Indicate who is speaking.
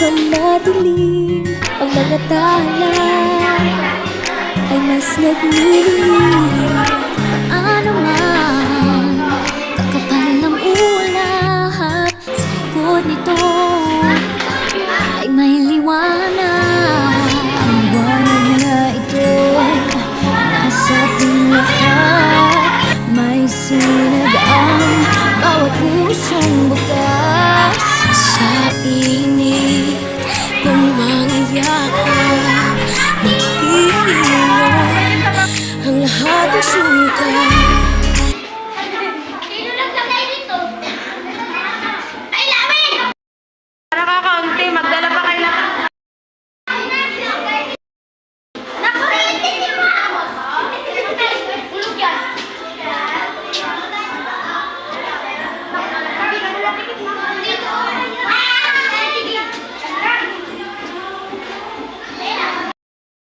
Speaker 1: Habang madilim ang mga tala ay mas nagnilimlim. Paano man kakapal ng ulap, sa likod nito ay may liwanag. Ang liwanag na ito'y nasa ating lahat. May sinag ang bawat pusong bukas. Sa init ng mga yakap, magpipilong ang lahat ng sukat.